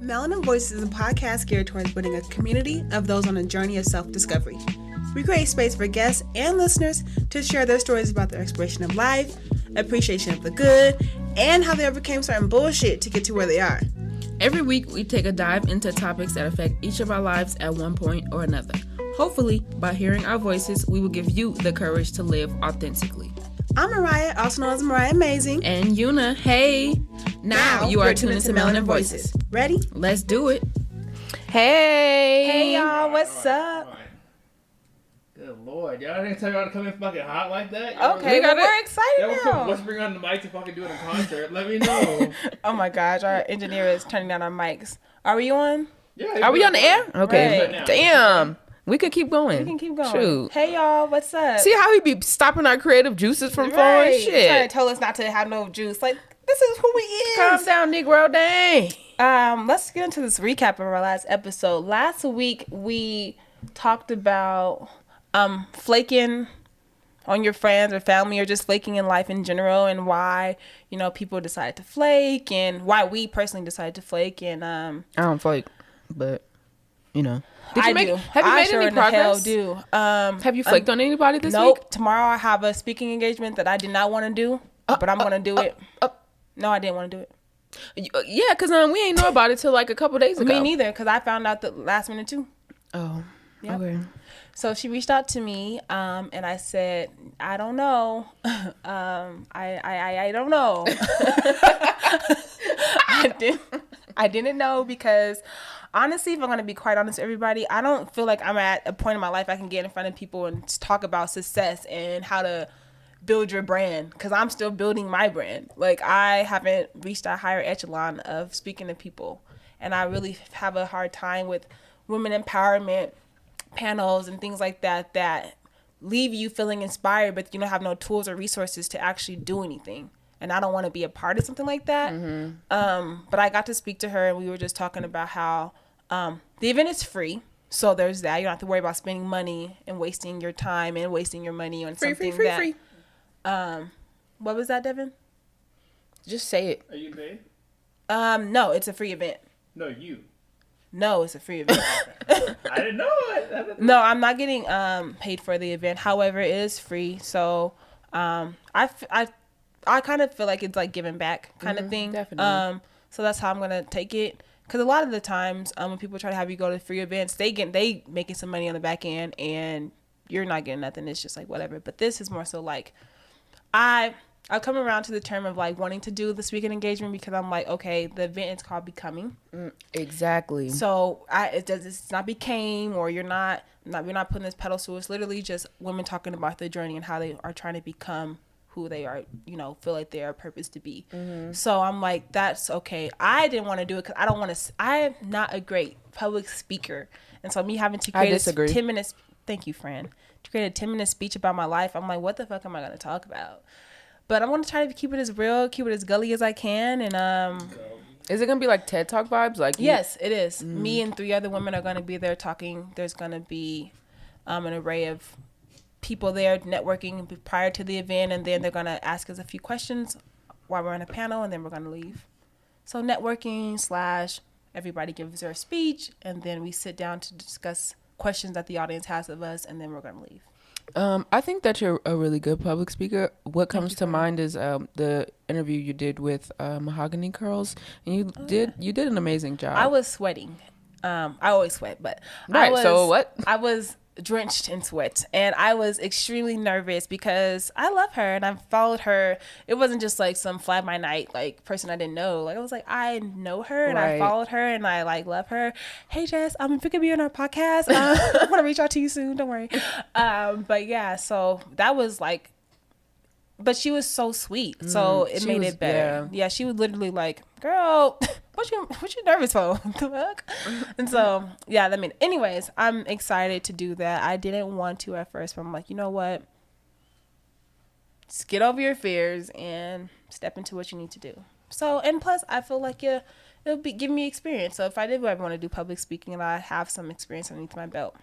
Melanin Voices is a podcast geared towards building a community of those on a journey of self-discovery. We create space for guests and listeners to share their stories about their exploration of life, appreciation of the good, and how they overcame certain bullshit to get to where they are. Every week, we take a dive into topics that affect each of our lives at one point or another. Hopefully, by hearing our voices, we will give you the courage to live authentically. I'm Mariah, also known as Mariah Amazing. And Una, hey! Now you are tuned into Melanin Voices. Ready? Let's do it. Hey! Hey y'all, what's up? Good Lord, y'all didn't tell y'all to come in fucking hot like that? Okay, we're excited now. Let's bring on the mic to fucking do it in concert. Let me know. Oh my gosh, our engineer is turning down our mics. Are we on? Yeah. Are we on the air? Okay. Right. Damn. We could keep going. We can keep going. Shoot. Hey y'all, what's up? See how he be stopping our creative juices from flowing? Shit. Trying to tell us not to have no juice. Like, this is who we is. Calm down, Negro. Dang. Let's get into this recap of our last episode. Last week we talked about flaking on your friends or family, or just flaking in life in general, and why, you know, people decide to flake, and why we personally decided to flake. And I don't flake, but you know. Have you made any progress? Have you flaked on anybody this week? Nope. Tomorrow I have a speaking engagement that I did not want to do, but I'm gonna do it. No, I didn't want to do it. Yeah, because we ain't know about it till like a couple days ago. Me neither, because I found out the last minute too. Oh, yep. Okay. So she reached out to me, and I said, I don't know. I don't know. I didn't know, because honestly, if I'm going to be quite honest with everybody, I don't feel like I'm at a point in my life I can get in front of people and talk about success and how to build your brand, because I'm still building my brand. Like, I haven't reached a higher echelon of speaking to people, and I really have a hard time with women empowerment panels and things like that leave you feeling inspired, but you don't have no tools or resources to actually do anything. And I don't want to be a part of something like that. Mm-hmm. But I got to speak to her, and we were just talking about how the event is free. So there's that. You don't have to worry about spending money and wasting your time and wasting your money on something free. What was that, Devin? Just say it. Are you paid? No, it's a free event. No, you. No, it's a free event. I didn't know it. No, I'm not getting paid for the event. However, it is free. So I kind of feel like it's like giving back kind of thing. Definitely. So that's how I'm going to take it. Because a lot of the times when people try to have you go to free events, they making some money on the back end, and you're not getting nothing. It's just like whatever. But this is more so like I've come around to the term of like wanting to do the speaking engagement, because I'm like, okay, the event is called Becoming. Exactly. So it's not became, or we're not putting this pedestal. It's literally just women talking about their journey and how they are trying to become who they are, you know, feel like they are purposed to be. Mm-hmm. So I'm like, that's okay. I didn't want to do it because I'm not a great public speaker. And so me having to create a 10 minutes, thank you, Fran, to create a 10-minute speech about my life, I'm like, what the fuck am I going to talk about? But I want to try to keep it as real, keep it as gully as I can. And is it going to be like TED Talk vibes? Like yes, it is. Me and 3 other women are going to be there talking. There's going to be an array of people there networking prior to the event, and then they're going to ask us a few questions while we're on a panel, and then we're going to leave. So networking / everybody gives their speech, and then we sit down to discuss questions that the audience has of us, and then we're going to leave. I think that you're a really good public speaker. What comes to mind is the interview you did with Mahogany Curls, and you did an amazing job. I was sweating. I always sweat, but right. So what? I was drenched in sweat, and I was extremely nervous because I love her and I followed her. It wasn't just like some fly by night like person I didn't know. Like, I was like, I know her and I followed her and I like love her. Hey Jess, if you're gonna be on our podcast, I want to reach out to you soon. Don't worry. But yeah, so that was like, but she was so sweet, so it made it better. Yeah, she was literally like, girl, what you nervous for? The fuck? And so yeah, I mean, anyways, I'm excited to do that. I didn't want to at first, but I'm like, you know what? Just get over your fears and step into what you need to do. So, and plus, I feel like it'll be give me experience. So if I did ever want to do public speaking, and I have some experience underneath my belt.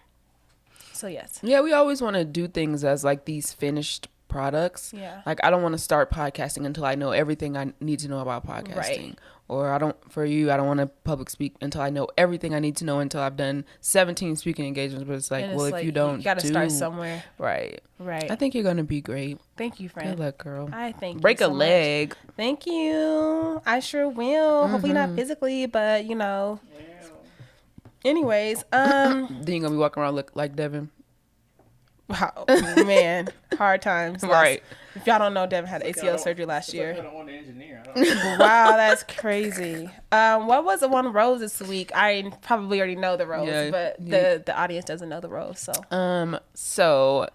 So yes. Yeah, we always want to do things as like these finished products. Yeah. Like, I don't want to start podcasting until I know everything I need to know about podcasting. Right. Or I don't want to public speak until I know everything I need to know until I've done 17 speaking engagements. But it's like, And well, it's if you don't you got to start somewhere. Right. Right. I think you're going to be great. Thank you, friend. Good luck, girl. I thank Break you a so leg. much. Thank you. I sure will. Hopefully not physically, but you know. Anyways, Then you're going to be walking around look like Devin. wow, man, hard times. Right. If y'all don't know, Devin had ACL surgery last year. I don't want to engineer. Wow, that's crazy. What was the one rose this week? I probably already know the rose, Yeah, but the audience doesn't know the rose. So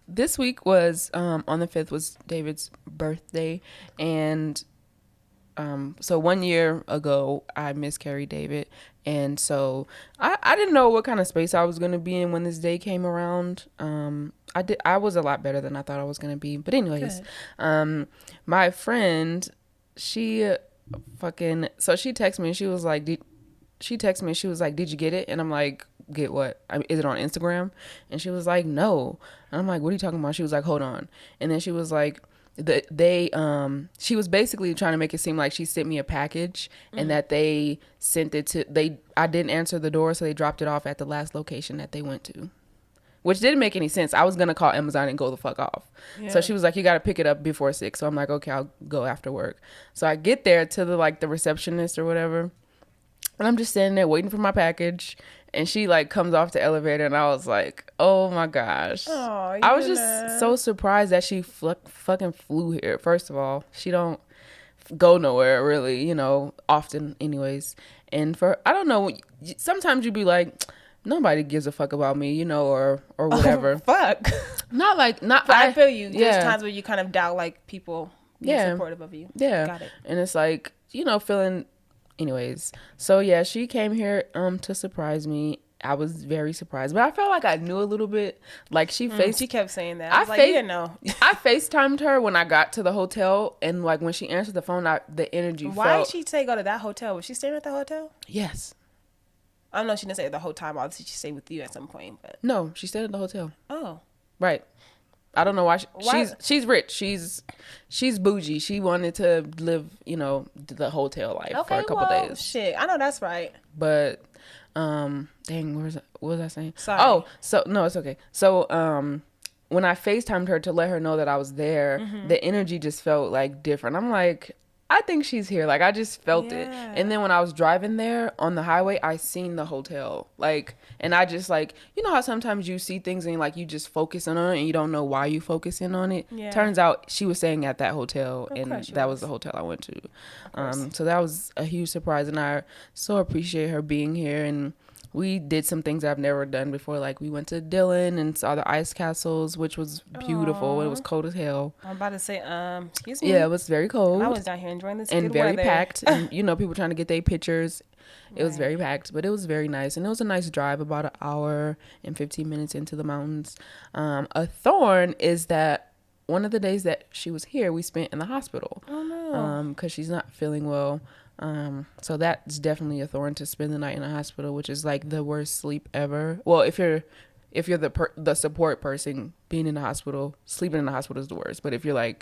this week was on the 5th was David's birthday, and so 1 year ago I miscarried David, and so I didn't know what kind of space I was going to be in when this day came around. I was a lot better than I thought I was going to be, but anyways, my friend, she texted me and she was like, did you get it? And I'm like, get what? Is it on Instagram? And she was like, no. And I'm like, what are you talking about? She was like, hold on. And then she was like, she was basically trying to make it seem like she sent me a package and that they sent it to, I didn't answer the door, so they dropped it off at the last location that they went to, which didn't make any sense. I was going to call Amazon and go the fuck off. Yeah. So she was like, you got to pick it up before 6. So I'm like, okay, I'll go after work. So I get there to the receptionist or whatever, and I'm just standing there waiting for my package. And she comes off the elevator, and I was like, oh my gosh. Oh, I was just so surprised that she fucking flew here. First of all, she don't go nowhere really, often anyways. And I don't know, sometimes you be like, nobody gives a fuck about me, or whatever. Fuck. I feel you. There's times where you kind of doubt people being supportive of you. Yeah. Got it. And it's like, feeling. Anyways, so yeah, she came here to surprise me. I was very surprised, but I felt like I knew a little bit. She kept saying that. I was like, you didn't know. I FaceTimed her when I got to the hotel, and when she answered the phone, the energy. Why did she say go to that hotel? Was she staying at the hotel? Yes. I don't know. She didn't say the whole time. Obviously, she stayed with you at some point, but no, she stayed at the hotel. Oh, right. I don't know why. She's rich. She's bougie. She wanted to live, the hotel life for a couple days. Shit, I know that's right. But, dang, what was I saying? Sorry. Oh, so no, it's okay. So, when I FaceTimed her to let her know that I was there, the energy just felt different. I'm like, I think she's here. I just felt it. And then when I was driving there on the highway, I seen the hotel. And I just how sometimes you see things and you just focusing on it and you don't know why you focusing on it. Yeah. Turns out she was staying at that hotel, and that was the hotel I went to. So that was a huge surprise, and I so appreciate her being here. And we did some things I've never done before. We went to Dillon and saw the ice castles, which was beautiful. Aww. It was cold as hell. I'm about to say, excuse me. Yeah, it was very cold. I was down here enjoying this and good very weather. Packed. And people trying to get their pictures. It was very packed, but it was very nice. And it was a nice drive, about an hour and 15 minutes into the mountains. A thorn is that one of the days that she was here, we spent in the hospital. Oh, no. Because she's not feeling well. So that's definitely a thorn, to spend the night in a hospital, which is the worst sleep ever. Well, if you're the support person, being in the hospital, sleeping in the hospital is the worst. But if you're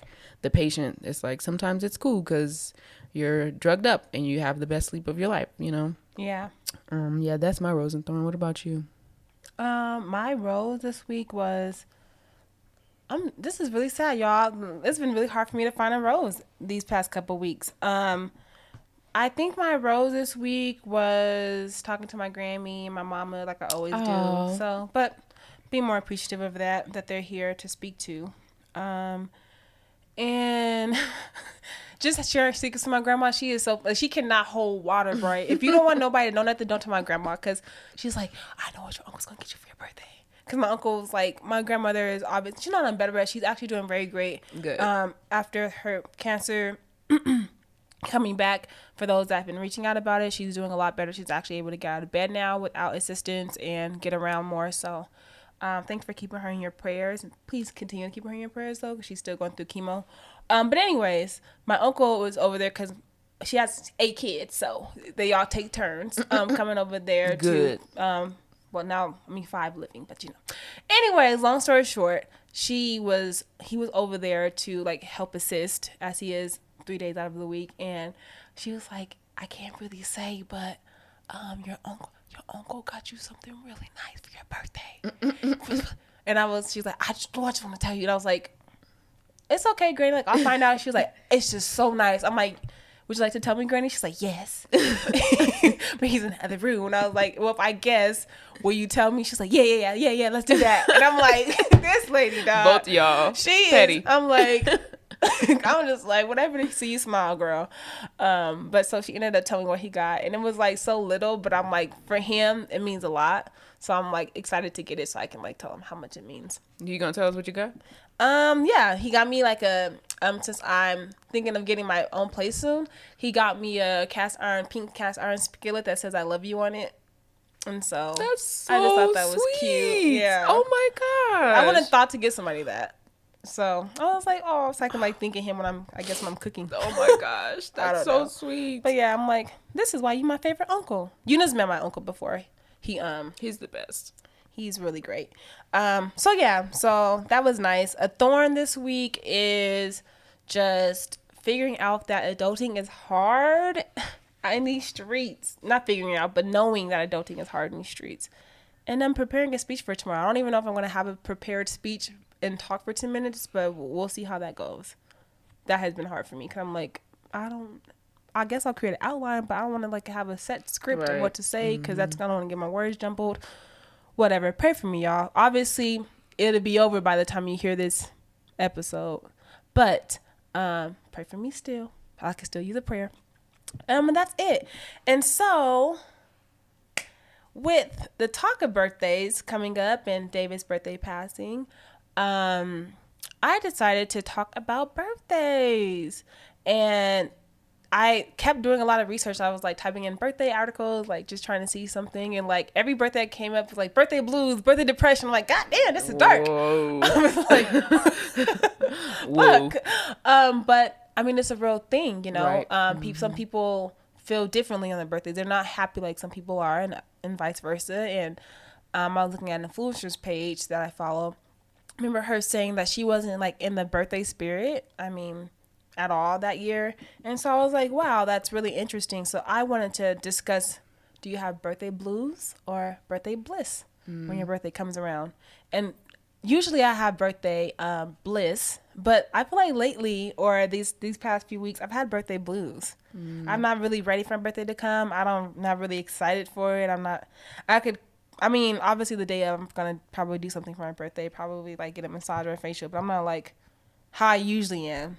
the patient, it's sometimes it's cool because you're drugged up and you have the best sleep of your life, Yeah. Yeah, that's my rose and thorn. What about you? My rose this week was, this is really sad, y'all. It's been really hard for me to find a rose these past couple weeks. I think my rose this week was talking to my Grammy and my mama, like I always do. So, but be more appreciative of that they're here to speak to. And just sharing secrets with my grandma. She is so, she cannot hold water, right? If you don't want nobody to know nothing, don't tell my grandma, because she's like, I know what your uncle's going to get you for your birthday. Because my uncle's my grandmother is obviously, she's not on bed, but she's actually doing very great. Good. After her cancer coming back, for those that have been reaching out about it, she's doing a lot better. She's actually able to get out of bed now without assistance and get around more. So thanks for keeping her in your prayers, and please continue to keep her in your prayers though, because she's still going through chemo. But anyways, my uncle was over there because she has 8 kids, so they all take turns coming over there Good. to Well, now, 5 living, but Anyways, long story short, he was over there to like help assist as he is 3 days out of the week. And she was like, I can't really say, but your uncle got you something really nice for your birthday. And she's like, I just want to tell you. And I was like, it's okay, Granny. Like, I'll find out. She was like, it's just so nice. I'm like, would you like to tell me, Granny? She's like, yes. But he's in the other room. And I was like, well, if I guess, will you tell me? She's like, yeah, let's do that. And I'm like, this lady, dog. Both of y'all. She petty. is. I'm like, I'm just like, whatever they see you smile, girl. But so she ended up telling me what he got. And it was like so little, but I'm like, for him, it means a lot. So I'm like excited to get it so I can like tell him how much it means. You gonna tell us what you got? Yeah, he got me like a since I'm thinking of getting my own place soon, he got me a pink cast iron skillet that says I love you on it. And so that's so I just thought that was cute. Yeah. Oh my gosh. I wouldn't have thought to get somebody that. So I was like, oh, so I can like think of him when I'm cooking. Oh my gosh, that's so sweet. But yeah, I'm like, this is why you my favorite uncle. Yuna's met my uncle before. He's the best. He's really great. So that was nice. A thorn this week is just figuring out that adulting is hard in these streets. Not figuring out, but knowing that adulting is hard in these streets. And I'm preparing a speech for tomorrow. I don't even know if I'm going to have a prepared speech and talk for 10 minutes, but we'll see how that goes. That has been hard for me because I'm like, I guess I'll create an outline, but I don't want to like have a set script of what to say because that's going to get my words jumbled. Whatever. Pray for me, y'all. Obviously, it'll be over by the time you hear this episode, but pray for me still. I can still use a prayer. And that's it. And so, with the talk of birthdays coming up and David's birthday passing, I decided to talk about birthdays. And I kept doing a lot of research. I was like typing in birthday articles, like just trying to see something. And like every birthday that came up was like birthday blues, birthday depression. I'm like, God damn, this is dark. Whoa. I was like, fuck. But I mean, it's a real thing, you know. Right. Some people feel differently on their birthdays. They're not happy like some people are, and vice versa. And I was looking at an influencer's page that I follow. I remember her saying that she wasn't like in the birthday spirit. I mean, at all that year. And so I was like, wow, that's really interesting. So I wanted to discuss, do you have birthday blues or birthday bliss when your birthday comes around? And usually I have birthday bliss, but I feel like lately or these past few weeks, I've had birthday blues. I'm not really ready for my birthday to come. Not really excited for it. Obviously the day I'm going to probably do something for my birthday, probably like get a massage or a facial, but I'm not like how I usually am.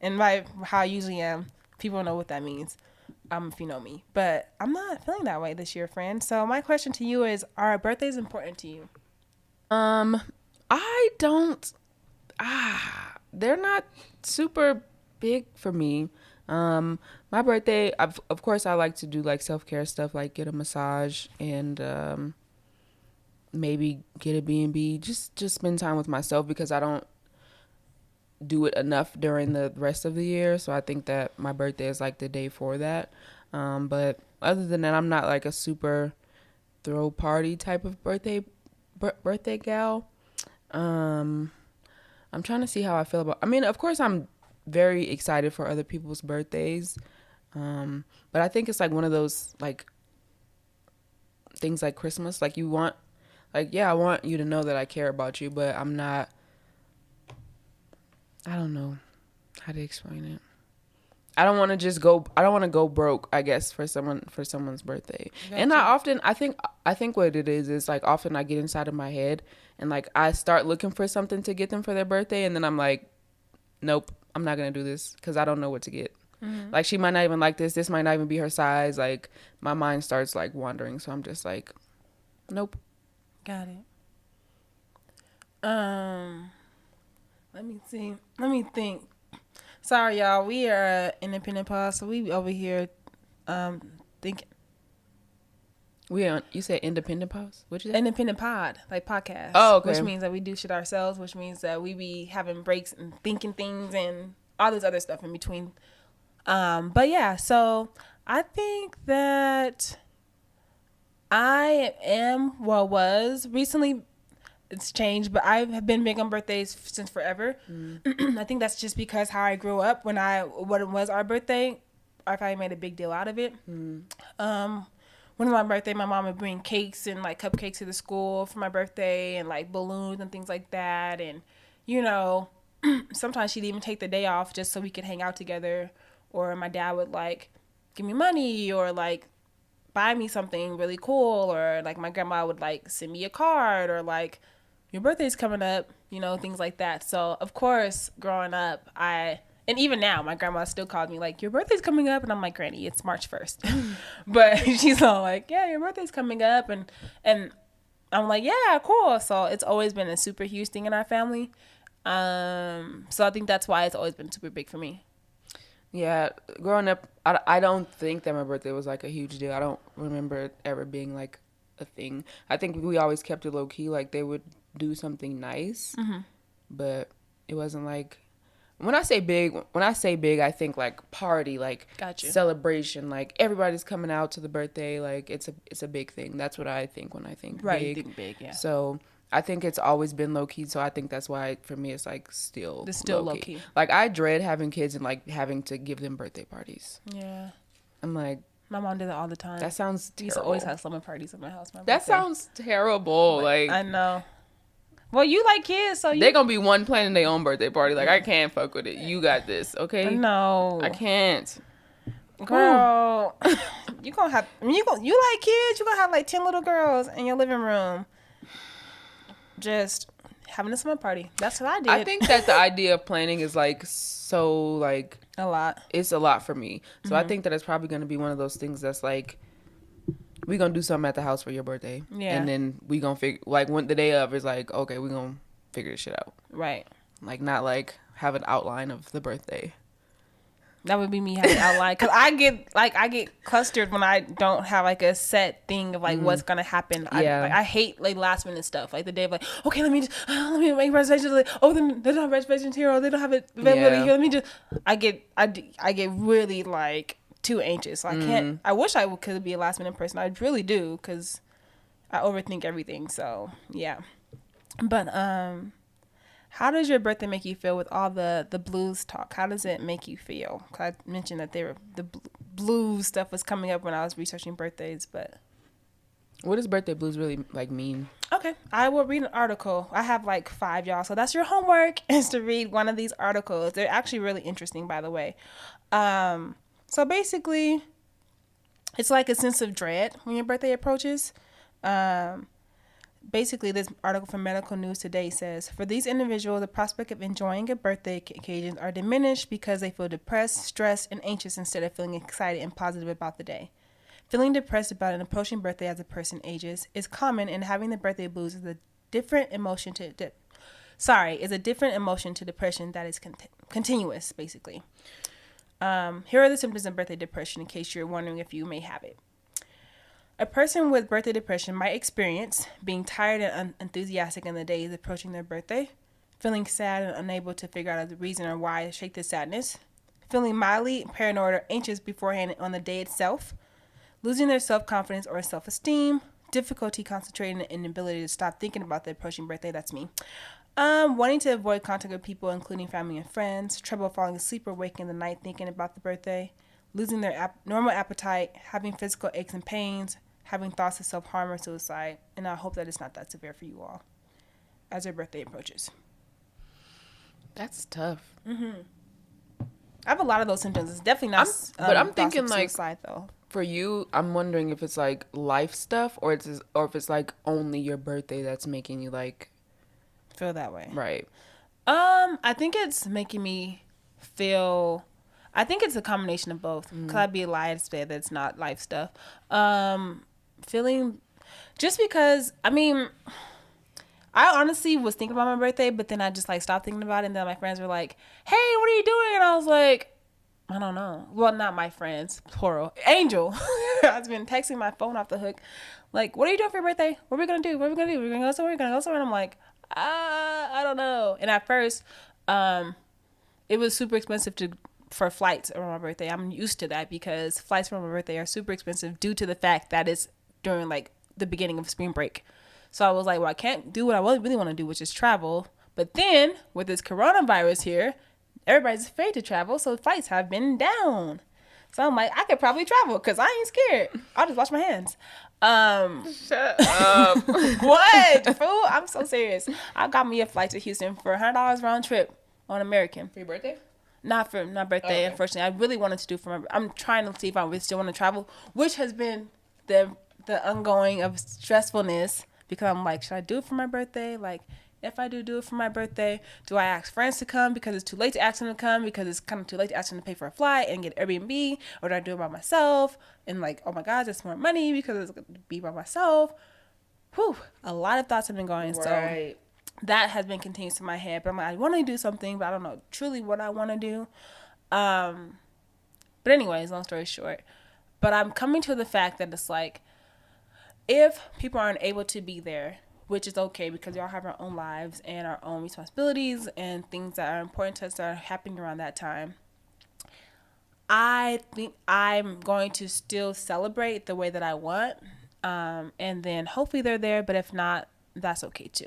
And by how I usually am, people know what that means, if you know me. But I'm not feeling that way this year, friend. So my question to you is, are birthdays important to you? I don't. They're not super big for me. My birthday, of course, I like to do like self-care stuff, like get a massage and maybe get a B&B. Just spend time with myself because I don't do it enough during the rest of the year, so I think that my birthday is like the day for that. But other than that, I'm not like a super throw party type of birthday gal. I'm trying to see how I feel about. I mean, of course, I'm very excited for other people's birthdays, but I think it's like one of those like things like Christmas. Like you want, like I want you to know that I care about you, but I'm not. I don't know how to explain it. I don't want to go broke, I guess, for someone's birthday. Gotcha. And I think what it is like often I get inside of my head and like I start looking for something to get them for their birthday, and then I'm like, nope, I'm not going to do this because I don't know what to get. Mm-hmm. Like she might not even like this. This might not even be her size. Like my mind starts like wandering. So I'm just like, nope. Got it. Let me think. Sorry, y'all. We are independent pod, so we over here thinking. You said independent pause? What'd you say? Independent pod, like podcast. Oh, okay. Which means that we do shit ourselves, which means that we be having breaks and thinking things and all this other stuff in between. But yeah, so I think that I am, well, was recently. It's changed, but I have been big on birthdays since forever. I think that's just because how I grew up. When it was our birthday, our family made a big deal out of it. When it was my birthday, my mom would bring cakes and like cupcakes to the school for my birthday, and like balloons and things like that. And you know, sometimes she'd even take the day off just so we could hang out together. Or my dad would like give me money, or like buy me something really cool, or like my grandma would like send me a card, or like your birthday's coming up, you know, things like that. So of course, growing up, and even now, my grandma still calls me like, your birthday's coming up, and I'm like, Granny, it's March 1st. But she's all like, yeah, your birthday's coming up, and I'm like, yeah, cool. So it's always been a super huge thing in our family. So I think that's why it's always been super big for me. Yeah, growing up, I don't think that my birthday was like a huge deal. I don't remember it ever being like a thing. I think we always kept it low key. Like they would do something nice, but it wasn't like, when I say big, I think like party, like celebration, like everybody's coming out to the birthday. Like it's a big thing. That's what I think when I think right, big. You think big, yeah. So I think it's always been low key. So I think that's why for me it's like still low key. Like I dread having kids and like having to give them birthday parties. Yeah, I'm like, my mom did that all the time. That sounds terrible. We used to always have slumber parties at my house. That sounds terrible. Like I know. Well, you like kids, so they're gonna be one planning their own birthday party. Like I can't fuck with it. You got this, okay? No, I can't. Girl, you gonna have. I mean, you like kids. You gonna have like 10 little girls in your living room, just having a summer party. That's what I did. I think that the idea of planning is like so like a lot. It's a lot for me. So I think that it's probably gonna be one of those things that's like, we gonna do something at the house for your birthday. Yeah. And then we gonna figure, like, when the day of is like, okay, we gonna figure this shit out. Right. Like, not like have an outline of the birthday. That would be me having an outline. Cause I get clustered when I don't have like a set thing of like what's gonna happen. I hate like last minute stuff. Like the day of like, okay, let me make reservations. Like, oh, they don't have reservations here, or they don't have it availability here. Let me just. I get really like too anxious. So I can't. I wish I could be a last minute person. I really do, because I overthink everything. So yeah, but how does your birthday make you feel with all the blues talk? How does it make you feel? 'Cause I mentioned that the blues stuff was coming up when I was researching birthdays, but what does birthday blues really like mean? Okay, I will read an article. I have like 5, y'all, so that's your homework, is to read one of these articles. They're actually really interesting, by the way. So basically, it's like a sense of dread when your birthday approaches. Basically, this article from Medical News Today says, for these individuals, the prospect of enjoying a birthday occasions are diminished because they feel depressed, stressed, and anxious instead of feeling excited and positive about the day. Feeling depressed about an approaching birthday as a person ages is common, and having the birthday blues is a different emotion to depression that is continuous, basically. Here are the symptoms of birthday depression in case you're wondering if you may have it. A person with birthday depression might experience being tired and unenthusiastic in the days approaching their birthday, feeling sad and unable to figure out the reason or why to shake the sadness, feeling mildly paranoid or anxious beforehand on the day itself, losing their self-confidence or self-esteem, difficulty concentrating, and inability to stop thinking about the approaching birthday. That's me. Wanting to avoid contact with people, including family and friends, trouble falling asleep or waking in the night thinking about the birthday, losing their normal appetite, having physical aches and pains, having thoughts of self-harm or suicide. And I hope that it's not that severe for you all as your birthday approaches. That's tough. I have a lot of those symptoms. It's definitely not. But I'm thinking like suicide, though. For you, I'm wondering if it's like life stuff, or if it's like only your birthday that's making you like feel that way. Right. I think it's making me feel. I think it's a combination of both. Because I'd be lying to say that it's not life stuff. Feeling, just because, I mean, I honestly was thinking about my birthday, but then I just like stopped thinking about it, and then my friends were like, hey, what are you doing? And I was like, I don't know. Well, not my friends, plural. Angel. I've been texting my phone off the hook. Like, what are you doing for your birthday? What are we going to do? What are we going to do? We're going to go somewhere? We're going to go somewhere? And I'm like, I don't know. And at first, it was super expensive for flights around my birthday. I'm used to that because flights around my birthday are super expensive due to the fact that it's during like the beginning of spring break. So I was like, well, I can't do what I really want to do, which is travel. But then with this coronavirus here, everybody's afraid to travel, so flights have been down. So I'm like, I could probably travel because I ain't scared. I'll just wash my hands. Shut up. What? Fool? I'm so serious. I got me a flight to Houston for $100 round trip on American. For your birthday? Not birthday, unfortunately. I really wanted to do for my. I'm trying to see if I really still want to travel, which has been the ongoing of stressfulness because I'm like, should I do it for my birthday? Like, if I do it for my birthday, do I ask friends to come because it's too late to ask them to come because it's kind of too late to ask them to pay for a flight and get Airbnb, or do I do it by myself? And like, oh my God, that's more money because it's going to be by myself. Whew, a lot of thoughts have been going. Right. So that has been continuous in my head. But I'm like, I want to do something, but I don't know truly what I want to do. But anyways, long story short. But I'm coming to the fact that it's like, if people aren't able to be there, which is okay because we all have our own lives and our own responsibilities and things that are important to us that are happening around that time, I think I'm going to still celebrate the way that I want. And then hopefully they're there, but if not, that's okay too.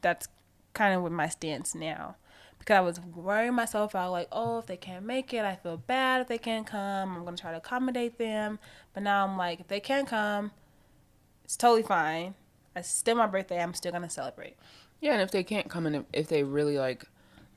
That's kind of with my stance now. Because I was worrying myself out like, oh, if they can't make it, I feel bad if they can't come. I'm going to try to accommodate them. But now I'm like, if they can't come, it's totally fine. It's still my birthday. I'm still going to celebrate. Yeah, and if they can't come in, if they really like...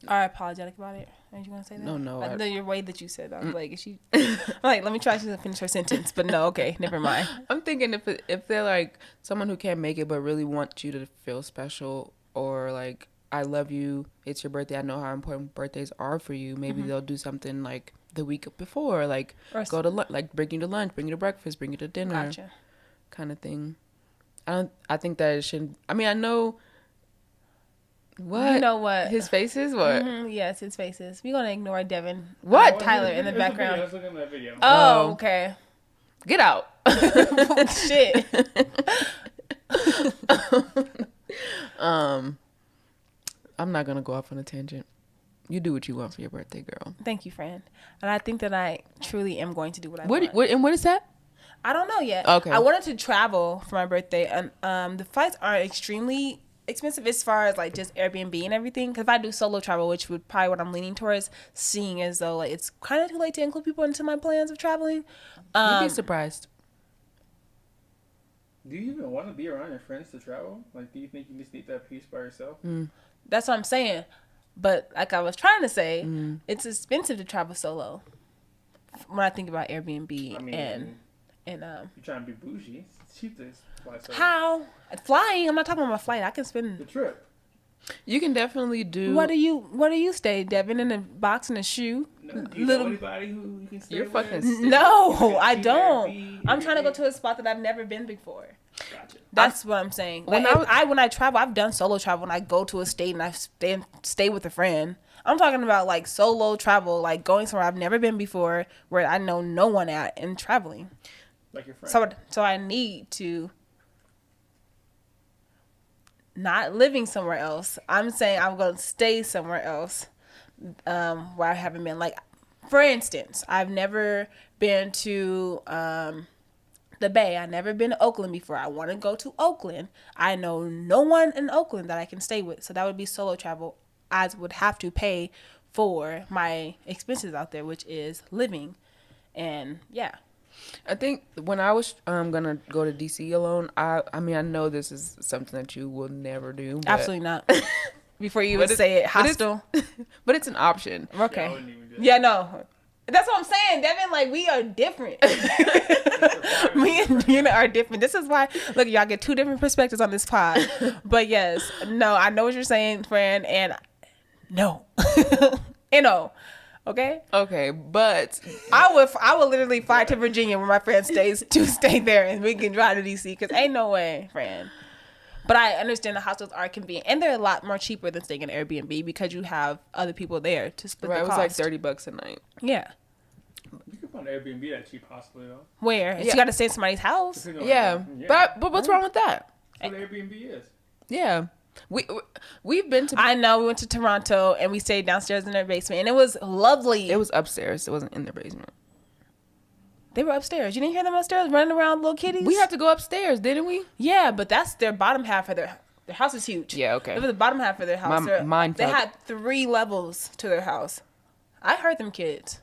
Are apologetic about it? Are you going to say that? No. I know your way that you said that. I was like, is she... I'm like, let me try to finish her sentence. But no, okay, never mind. I'm thinking if they're like someone who can't make it but really want you to feel special, or like, I love you, it's your birthday, I know how important birthdays are for you, maybe they'll do something like the week before, like go to like bring you to lunch, bring you to breakfast, bring you to dinner. Gotcha. Kind of thing. I think that it shouldn't. I mean, I know. What? You know what? His faces? What? Mm-hmm, yes, his faces. We're going to ignore Devin. What? Tyler in the background. I was looking at that video. Oh, okay. Get out. Shit. I'm not going to go off on a tangent. You do what you want for your birthday, girl. Thank you, friend. And I think that I truly am going to do what I want. What is that? I don't know yet. Okay. I wanted to travel for my birthday, and the flights aren't extremely expensive as far as like just Airbnb and everything. Because if I do solo travel, which would probably what I'm leaning towards, seeing as though like it's kind of too late to include people into my plans of traveling. You'd be surprised. Do you even want to be around your friends to travel? Like, do you think you just need that peace by yourself? That's what I'm saying. But like I was trying to say, it's expensive to travel solo. When I think about Airbnb and you're trying to be bougie. It's cheap to fly solo. how flying? I'm not talking about my flight. I can spend The trip. You can definitely do. Where do you stay, Devin? In a box and a shoe? No, do you know anybody who you can stay You're with? fucking No, I Cheap don't. Airbnb, I'm trying to go to a spot that I've never been before. Gotcha. That's what I'm saying. Like, when I travel, I've done solo travel. When I go to a state and I stay with a friend. I'm talking about like solo travel, like going somewhere I've never been before, where I know no one at, and traveling. Like your friend. So I need to not living somewhere else. I'm saying I'm going to stay somewhere else where I haven't been. Like, for instance, I've never been to the Bay. I've never been to Oakland before. I want to go to Oakland. I know no one in Oakland that I can stay with. So that would be solo travel. I would have to pay for my expenses out there, which is living. And yeah. I think when I was gonna go to DC alone, I mean I know this is something that you will never do. But Absolutely not. Before you even say it, hostile. But it's an option. Okay. Yeah, I wouldn't even do that. Yeah, no. That's what I'm saying, Devin. Like, we are different. Me and Una are different. This is why, look, y'all get two different perspectives on this pod. But yes, no, I know what you're saying, friend, and no. Okay? Okay, but I would literally fly to Virginia where my friend stays to stay there, and we can drive to DC, because ain't no way, friend. But I understand the hostels are convenient, and they're a lot more cheaper than staying in Airbnb because you have other people there to split the it cost. was like $30 a night. Yeah. You can find an Airbnb that cheap, possibly though. Where? Yeah. You got to stay in somebody's house. Yeah. But what's wrong with that? That's what Airbnb is. Yeah. We've been to. I know we went to Toronto and we stayed downstairs in their basement, and it was lovely. It was upstairs. It wasn't in their basement. They were upstairs. You didn't hear them upstairs running around, little kitties? We had to go upstairs, didn't we? Yeah, but that's their bottom half of their house is huge. Yeah, okay. It was the bottom half of their house. They fuck. had 3 levels to their house. I heard them kids.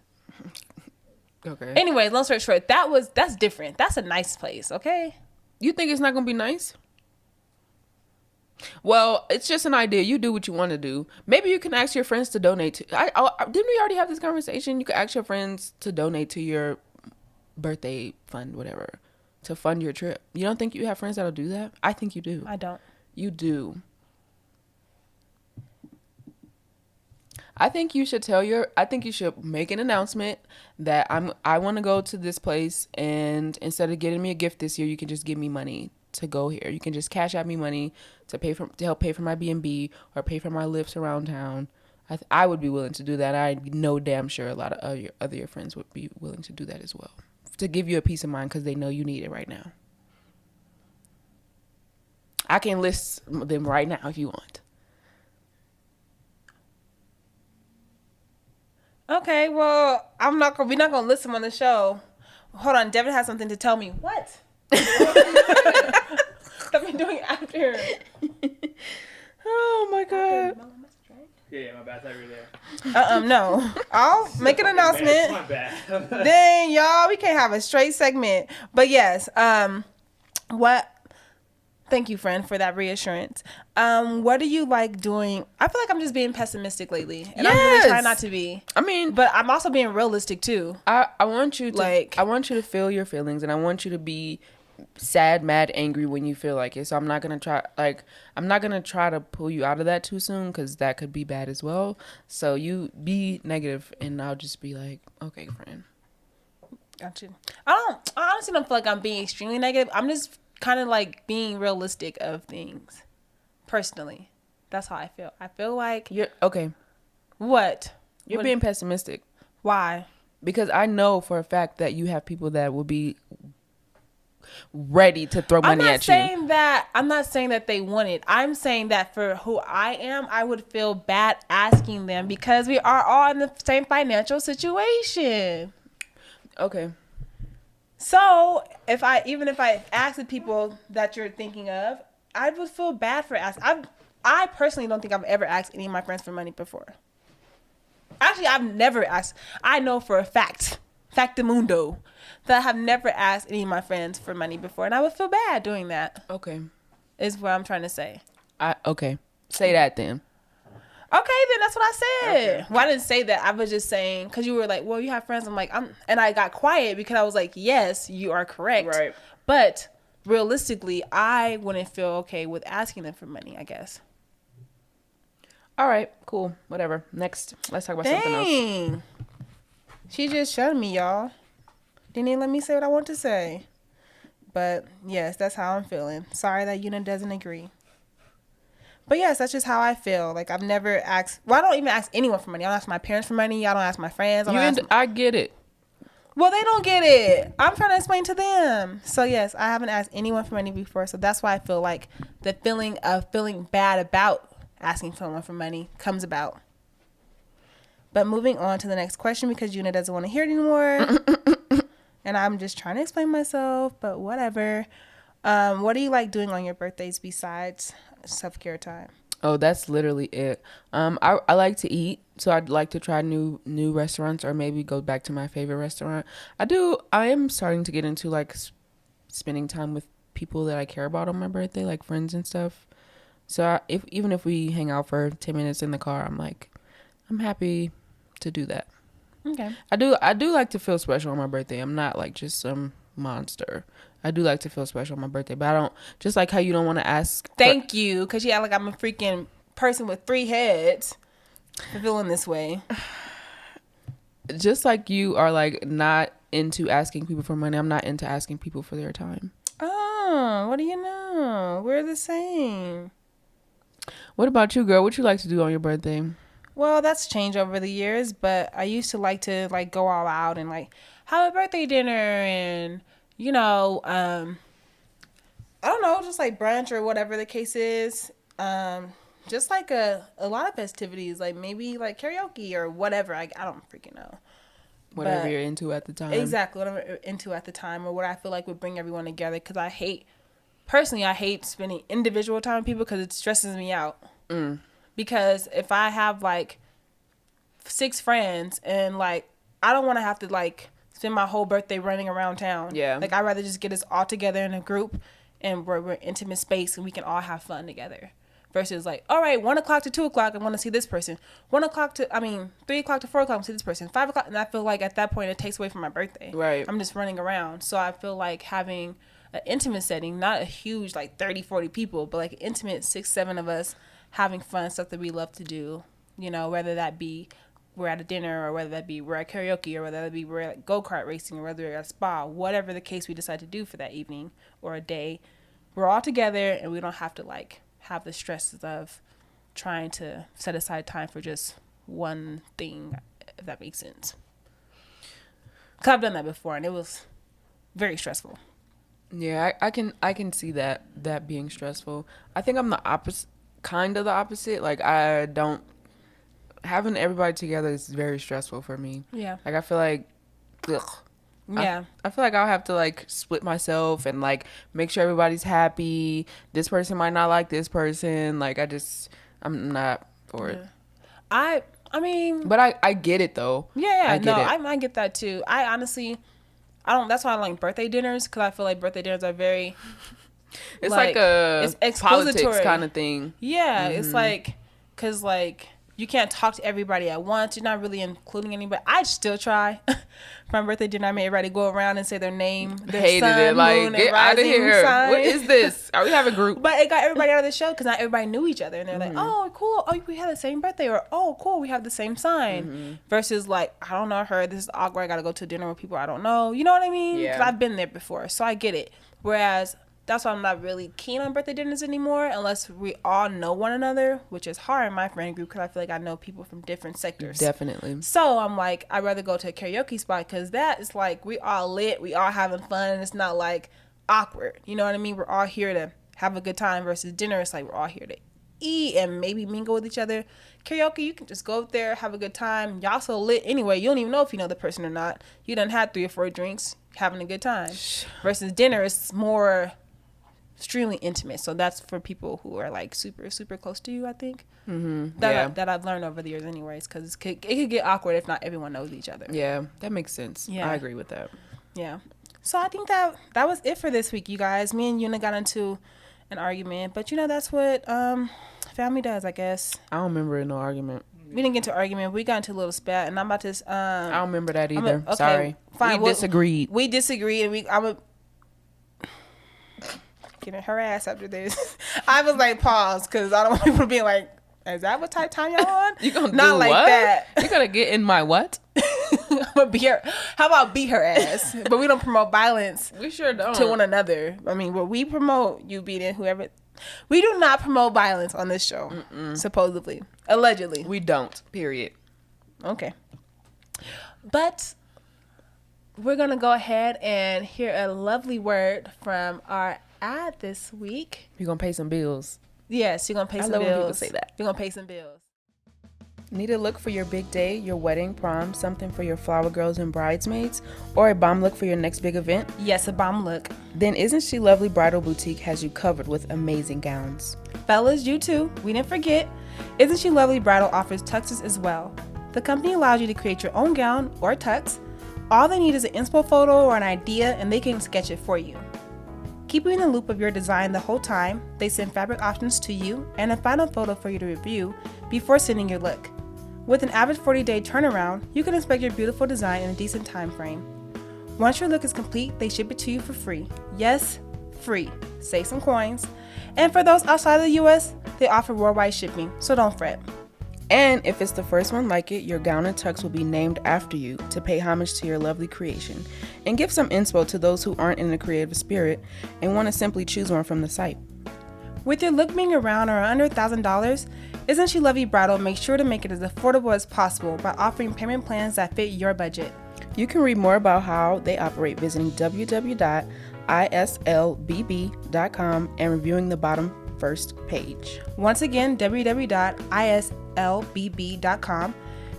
Okay. Anyway, long story short, that's different. That's a nice place, okay? You think it's not gonna be nice? Well, it's just an idea. You do what you want to do. Maybe you can ask your friends to donate to. Didn't we already have this conversation? You could ask your friends to donate to your birthday fund, whatever, to fund your trip. You don't think you have friends that'll do that? I think you do. I don't. You do. I think you should make an announcement that I want to go to this place, and instead of getting me a gift this year, you can just give me money to go here. You can just cash out me money to help pay for my B&B or pay for my lifts around town. I would be willing to do that. I know damn sure a lot of your friends would be willing to do that as well, to give you a peace of mind because they know you need it right now. I can list them right now if you want. Okay, well, we're not gonna list them on the show. Hold on, Devin has something to tell me. What? What are we doing after? Oh my god. Yeah, my bad. I thought you were there. No. I'll make an announcement. My bad. Dang, y'all, we can't have a straight segment. But yes, thank you, friend, for that reassurance. What do you like doing? I feel like I'm just being pessimistic lately. And I'm really trying not to be. I mean, but I'm also being realistic too. I want you to I want you to feel your feelings, and I want you to be sad, mad, angry when you feel like it. So I'm not gonna try to pull you out of that too soon, because that could be bad as well. So you be negative, and I'll just be like, okay, friend. Got you. I honestly don't feel like I'm being extremely negative. I'm just kind of like being realistic of things. Personally, that's how I feel. I feel like you're okay. What? You're being pessimistic. Why? Because I know for a fact that you have people that will be ready to throw money at you. I'm not saying that they want it. I'm saying that for who I am, I would feel bad asking them because we are all in the same financial situation. Okay. So if I ask the people that you're thinking of, I would feel bad for asking. I personally don't think I've ever asked any of my friends for money before. Actually, I've never asked. I know for a factamundo, that I have never asked any of my friends for money before, and I would feel bad doing that. Okay. Is what I'm trying to say. Okay. Say that then. Okay, then that's what I said. Okay. Well, I didn't say that. I was just saying, because you were like, well, you have friends. I'm like, and I got quiet because I was like, yes, you are correct. Right. But realistically, I wouldn't feel okay with asking them for money, I guess. All right, cool. Whatever. Next, let's talk about something else. She just shut me, y'all. Didn't even let me say what I want to say. But yes, that's how I'm feeling. Sorry that Una doesn't agree. But yes, that's just how I feel. Like, I've never asked. Well, I don't even ask anyone for money. I don't ask my parents for money. I don't ask my friends. I get it. Well, they don't get it. I'm trying to explain to them. So yes, I haven't asked anyone for money before. So that's why I feel like the feeling of feeling bad about asking someone for money comes about. But moving on to the next question, because Una doesn't want to hear it anymore. And I'm just trying to explain myself, but whatever. What do you like doing on your birthdays besides self-care time? Oh, that's literally it. I like to eat, so I'd like to try new restaurants, or maybe go back to my favorite restaurant. I am starting to get into like spending time with people that I care about on my birthday, like friends and stuff. So even if we hang out for 10 minutes in the car, I'm happy to do that. Okay. I do like to feel special on my birthday. I'm not like just some monster. I do like to feel special on my birthday, but I don't, just like how you don't want to ask. Thank you, because you act like I'm a freaking person with 3 heads for feeling this way. Just like you are like not into asking people for money, I'm not into asking people for their time. Oh, what do you know? We're the same. What about you, girl? What you like to do on your birthday? Well, that's changed over the years, but I used to like to like go all out and like have a birthday dinner and, you know, I don't know, just like brunch or whatever the case is. Just like a lot of festivities, like maybe like karaoke or whatever. I don't freaking know. Whatever you're into at the time. Exactly, whatever I'm into at the time, or what I feel like would bring everyone together. Because I hate spending individual time with people because it stresses me out. Because if I have like 6 friends and like I don't want to have to like spend my whole birthday running around town. Yeah. Like I'd rather just get us all together in a group and we're intimate space and we can all have fun together. Versus like, all right, 1 o'clock to 2 o'clock, I want to see this person. 3 o'clock to 4 o'clock, I want to see this person. 5 o'clock, and I feel like at that point it takes away from my birthday. Right. I'm just running around. So I feel like having an intimate setting, not a huge like 30, 40 people, but like an intimate 6, 7 of us having fun, stuff that we love to do. You know, whether that be we're at a dinner, or whether that be we're at karaoke, or whether that be we're at go-kart racing, or whether we're at a spa, whatever the case we decide to do for that evening or a day, we're all together and we don't have to like have the stresses of trying to set aside time for just one thing, if that makes sense. Because I've done that before and it was very stressful. Yeah, I can see that being stressful. I think I'm the opposite, kind of the opposite. Like I don't, having everybody together is very stressful for me. Yeah. Like I feel like, ugh. Yeah. I feel like I'll have to like split myself and like make sure everybody's happy. This person might not like this person. Like I'm not for it. I mean, but I get it though. Yeah, I get it. I get that too. I honestly, that's why I like birthday dinners, because I feel like birthday dinners are very, it's like a it's politics kind of thing. Yeah, it's like, because like you can't talk to everybody at once. You're not really including anybody. I still try. For my birthday dinner, I made everybody go around and say their name, their Hated sun, it. Like, moon, get and out of rising here. sign. What is this? Are we having a group? But it got everybody out of the show because not everybody knew each other. And they're like, oh, cool. Oh, we have the same birthday. Or, oh, cool. We have the same sign. Versus like, I don't know her. This is awkward. I got to go to dinner with people I don't know. You know what I mean? Yeah. Because I've been there before. So I get it. Whereas that's why I'm not really keen on birthday dinners anymore unless we all know one another, which is hard in my friend group because I feel like I know people from different sectors. Definitely. So I'm like, I'd rather go to a karaoke spot because that is like, we all lit, we all having fun, and it's not like awkward. You know what I mean? We're all here to have a good time versus dinner. It's like we're all here to eat and maybe mingle with each other. Karaoke, you can just go up there, have a good time. Y'all so lit anyway. You don't even know if you know the person or not. You done had 3 or 4 drinks, having a good time. Versus dinner, it's more extremely intimate, so that's for people who are like super super close to you. I think that I've learned over the years, anyways, because it could get awkward if not everyone knows each other. Yeah, that makes sense. Yeah, I agree with that. Yeah, so I think that was it for this week, you guys. Me and Una got into an argument, but you know that's what family does, I guess. I don't remember no argument. We didn't get into an argument. We got into a little spat, and I'm about to. I don't remember that either. Okay, sorry. Fine. We disagreed. We disagreed, and I'm getting her ass after this. I was like, pause, because I don't want people to be like, is that what type time y'all on? You gonna not do like what? that? You gonna get in my what? I'm gonna beat her. How about beat her ass? But we don't promote violence. We sure don't. To one another. I mean, what we promote, you beating whoever. We do not promote violence on this show. Supposedly, allegedly, we don't. Period. Okay. But we're gonna go ahead and hear a lovely word from our ad this week. You're gonna pay some bills. Yes, you're gonna pay some bills. I love when people say that. You're gonna pay some bills. Need a look for your big day, your wedding, prom, something for your flower girls and bridesmaids, or a bomb look for your next big event? Yes, a bomb look. Then Isn't She Lovely Bridal Boutique has you covered with amazing gowns. Fellas, you too. We didn't forget. Isn't She Lovely Bridal offers tuxes as well. The company allows you to create your own gown or tux. All they need is an inspo photo or an idea, and they can sketch it for you. Keep you in the loop of your design the whole time. They send fabric options to you and a final photo for you to review before sending your look. With an average 40-day turnaround, you can inspect your beautiful design in a decent time frame. Once your look is complete, they ship it to you for free. Yes, free. Save some coins. And for those outside of the US, they offer worldwide shipping, so don't fret. And if it's the first one like it, your gown and tux will be named after you to pay homage to your lovely creation and give some inspo to those who aren't in the creative spirit and want to simply choose one from the site. With your look being around or under $1,000, Isn't She Lovely Bridal makes sure to make it as affordable as possible by offering payment plans that fit your budget. You can read more about how they operate visiting www.islbb.com and reviewing the bottom first page. Once again, www.islbb.com.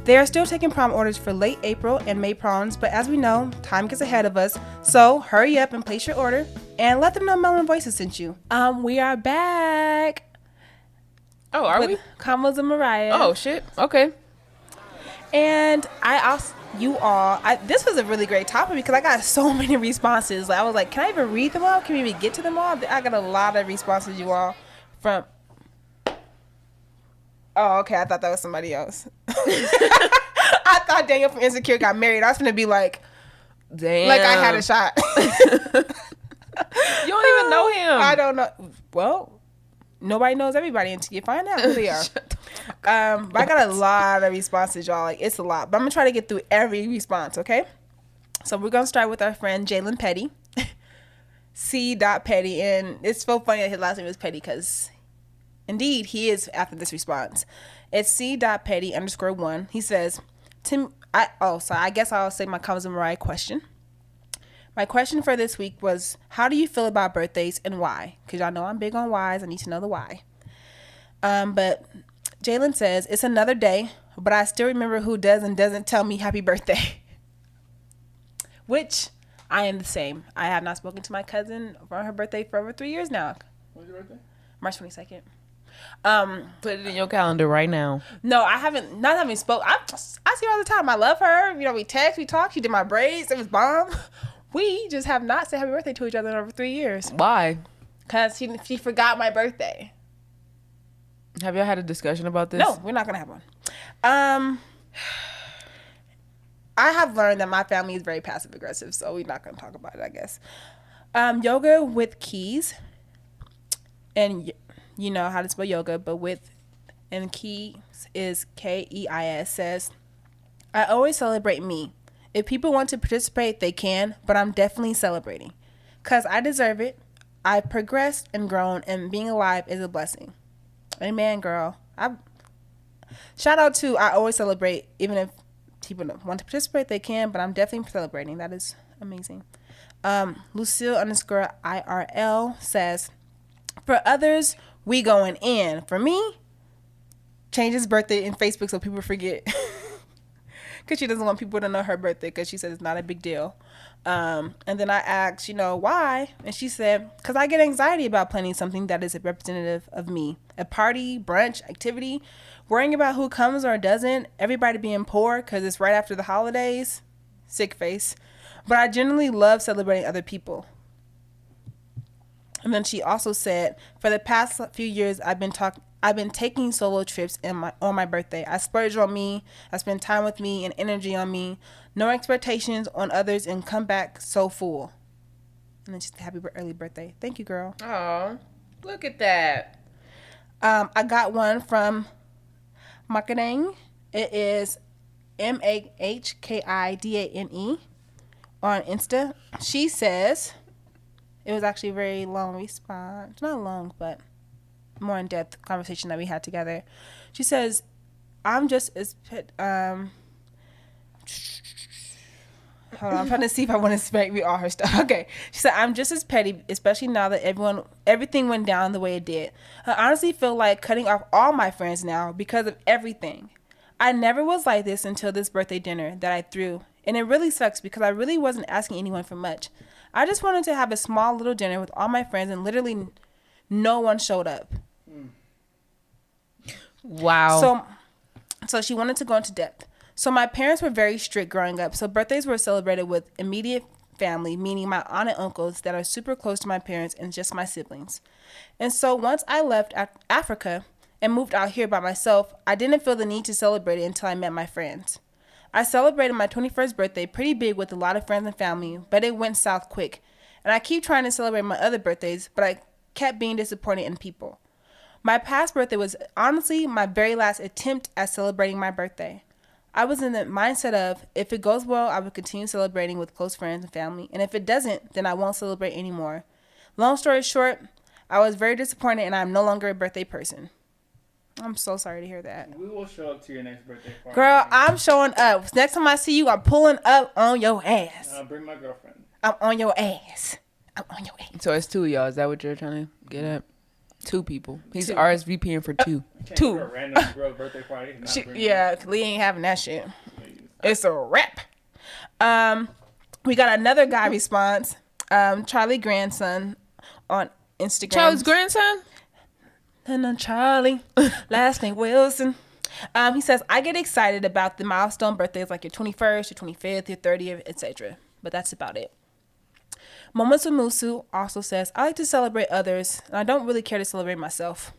They are still taking prom orders for late April and May proms, but as we know, time gets ahead of us. So hurry up and place your order and let them know Melon Voices sent you. We are back. Oh, are we? Convos and Mariah. Oh, shit. Okay. And I asked you all, this was a really great topic because I got so many responses. Like, I was like, can I even read them all? Can we even get to them all? I got a lot of responses, you all, from... Oh, okay. I thought that was somebody else. I thought Daniel from Insecure got married. I was going to be like, damn. Like I had a shot. You don't even know him. I don't know. Well, nobody knows everybody until you find out who they are. But I got a lot of responses, y'all. Like, it's a lot. But I'm going to try to get through every response, okay? So we're going to start with our friend Jalen Petty. C. Petty. And it's so funny that his last name is Petty because... Indeed, he is after this response. It's C.Petty_1. He says, I guess I'll say my Convos and Mariah question. My question for this week was, how do you feel about birthdays and why? Because y'all know I'm big on whys. I need to know the why. But Jalen says, it's another day, but I still remember who does and doesn't tell me happy birthday. Which, I am the same. I have not spoken to my cousin for her birthday for over 3 years now. When's your birthday? March 22nd. Put it in your calendar right now. No, I haven't. Not having spoke. I see her all the time. I love her. You know, we text, we talk. She did my braids. It was bomb. We just have not said happy birthday to each other in over 3 years. Why? Because she forgot my birthday. Have y'all had a discussion about this? No, we're not gonna have one. I have learned that my family is very passive aggressive, so we're not gonna talk about it, I guess. Yoga with keys, and you know how to spell yoga, but with and keys is Keis, says, I always celebrate me. If people want to participate, they can, but I'm definitely celebrating. Because I deserve it. I've progressed and grown, and being alive is a blessing. Amen, girl. Shout out to I always celebrate. Even if people don't want to participate, they can, but I'm definitely celebrating. That is amazing. Lucille_IRL says, for others, we going in. For me, change his birthday in Facebook so people forget. Because she doesn't want people to know her birthday because she said it's not a big deal. And then I asked, why? And she said, because I get anxiety about planning something that is representative of me. A party, brunch, activity. Worrying about who comes or doesn't. Everybody being poor because it's right after the holidays. Sick face. But I generally love celebrating other people. And then she also said, for the past few years, I've been taking solo trips on my birthday. I splurge on me. I spend time with me and energy on me. No expectations on others and come back so full. And then just happy early birthday. Thank you, girl. Oh, look at that. I got one from Makadane. It is MAHKIDANE on Insta. She says, it was actually a very long response. Not long, but more in-depth conversation that we had together. She says, I'm just as hold on, I'm trying to see if I want to read all her stuff. Okay. She said, I'm just as petty, especially now that everything went down the way it did. I honestly feel like cutting off all my friends now because of everything. I never was like this until this birthday dinner that I threw. And it really sucks because I really wasn't asking anyone for much. I just wanted to have a small little dinner with all my friends and literally no one showed up. Wow. So she wanted to go into depth. So my parents were very strict growing up. So birthdays were celebrated with immediate family, meaning my aunt and uncles that are super close to my parents and just my siblings. And so once I left Africa and moved out here by myself, I didn't feel the need to celebrate it until I met my friends. I celebrated my 21st birthday pretty big with a lot of friends and family, but it went south quick. And I keep trying to celebrate my other birthdays, but I kept being disappointed in people. My past birthday was honestly my very last attempt at celebrating my birthday. I was in the mindset of, if it goes well, I will continue celebrating with close friends and family. And if it doesn't, then I won't celebrate anymore. Long story short, I was very disappointed and I'm no longer a birthday person. I'm so sorry to hear that. We will show up to your next birthday party. Girl, I'm showing up. Next time I see you, I'm pulling up on your ass. I'll bring my girlfriend. I'm on your ass. I'm on your ass. So it's two of y'all. Is that what you're trying to get at? 2 people. He's 2. RSVPing for 2. Can't 2. have a random girl birthday party. and not bring Yeah, Lee ain't having that shit. It's a wrap. We got another guy response. Charlie grandson on Instagram. Charlie's grandson? And Charlie, last name Wilson. He says, I get excited about the milestone birthdays like your 21st, your 25th, your 30th, etc. But that's about it. Moments with Musu also says, I like to celebrate others, and I don't really care to celebrate myself.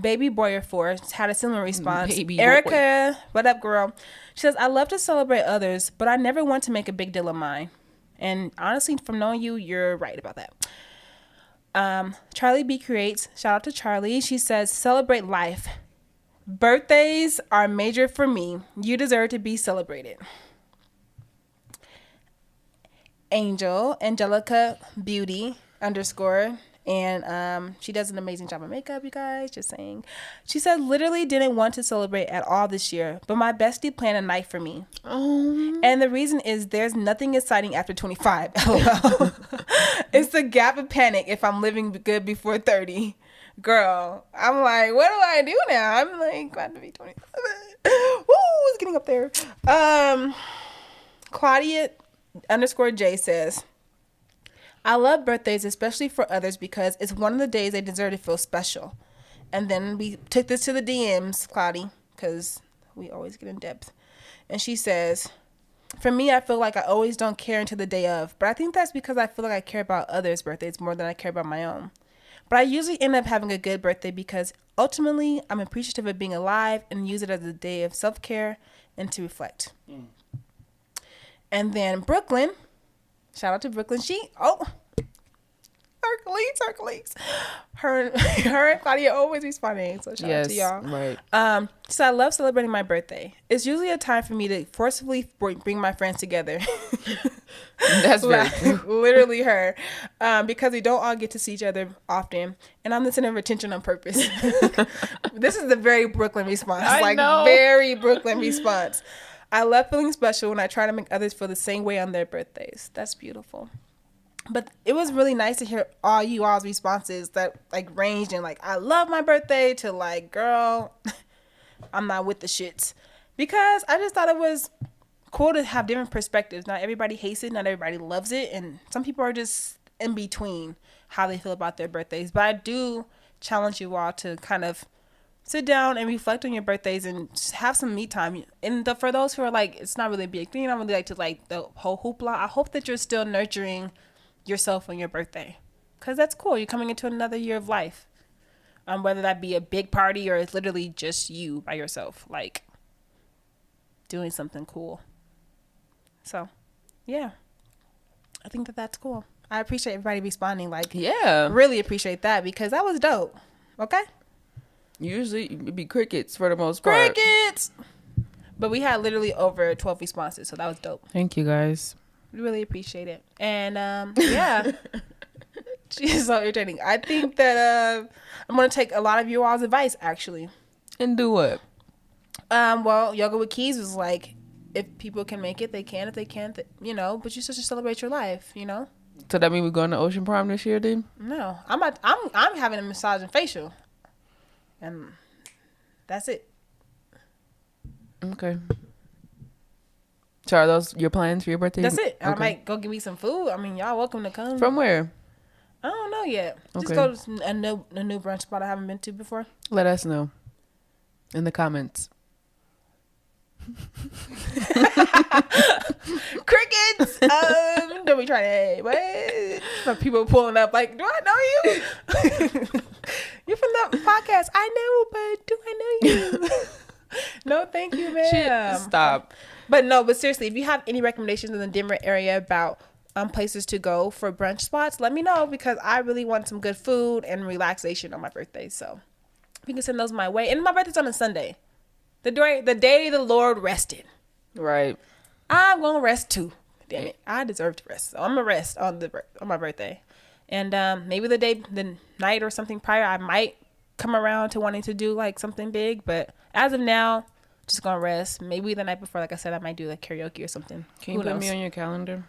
Baby Boyer 4 had a similar response. Baby Erica, what up, girl? She says, I love to celebrate others, but I never want to make a big deal of mine. And honestly, from knowing you, you're right about that. Charlie B creates, shout out to Charlie. She says, celebrate life. Birthdays are major for me. You deserve to be celebrated. Angelica Beauty _ and she does an amazing job of makeup, you guys, just saying. She said, literally didn't want to celebrate at all this year, but my bestie planned a night for me. And the reason is there's nothing exciting after 25. LOL. It's the gap of panic if I'm living good before 30. Girl, I'm like, what do I do now? I'm like, glad to be 27. Woo, it's getting up there. Claudia _ J says, I love birthdays, especially for others, because it's one of the days they deserve to feel special. And then we took this to the DMs, Claudia, because we always get in depth. And she says, for me, I feel like I always don't care until the day of. But I think that's because I feel like I care about others' birthdays more than I care about my own. But I usually end up having a good birthday because ultimately I'm appreciative of being alive and use it as a day of self-care and to reflect. And then Brooklyn, shout out to Brooklyn. Hercules. Her and Claudia always responding. So shout out to y'all. Right. So I love celebrating my birthday. It's usually a time for me to forcibly bring my friends together. That's very true. Literally her. Because we don't all get to see each other often. And I'm the center of attention on purpose. This is a very Brooklyn response. I know. Very Brooklyn response. I love feeling special when I try to make others feel the same way on their birthdays. That's beautiful. But it was really nice to hear all you all's responses that like ranged in like, I love my birthday to like, girl, I'm not with the shits. Because I just thought it was cool to have different perspectives. Not everybody hates it. Not everybody loves it. And some people are just in between how they feel about their birthdays. But I do challenge you all to kind of sit down and reflect on your birthdays and just have some me time. And for those who are like, it's not really a big thing, I don't really like to like the whole hoopla. I hope that you're still nurturing yourself on your birthday, because that's cool. You're coming into another year of life, whether that be a big party or it's literally just you by yourself, like doing something cool. So yeah, I think that's cool. I appreciate everybody responding. Like, yeah, really appreciate that, because that was dope. Okay, usually it'd be crickets for the most part. Crickets, but we had literally over 12 responses, so that was dope. Thank you guys. Really appreciate it. And yeah, she's so irritating. I think that I'm gonna take a lot of you all's advice, actually. And do what? Well, Yoga with Keys was like, if people can make it, they can. If they can't, but you should just celebrate your life. So that mean we're going to Ocean Prime this year, then? No, I'm having a massage and facial, and that's it. Okay. So are those your plans for your birthday? That's it. Okay. I might go get me some food. I mean, y'all welcome to come. From where? I don't know yet. Just Okay. go to a new brunch spot I haven't been to before. Let us know in the comments. Crickets. Don't be trying to. Hey, what? Some people pulling up like, do I know you? You're from the podcast. I know, but do I know you? No, thank you, ma'am. Shit, stop. But seriously, if you have any recommendations in the Denver area about places to go for brunch spots, let me know, because I really want some good food and relaxation on my birthday. So you can send those my way. And my birthday's on a Sunday, the day the Lord rested. Right. I'm gonna rest too. Damn it, I deserve to rest. So I'm gonna rest on my birthday, and maybe the night or something prior, I might come around to wanting to do like something big. But as of now, just gonna rest. Maybe the night before, like I said, I might do like karaoke or something. Can you put me on your calendar?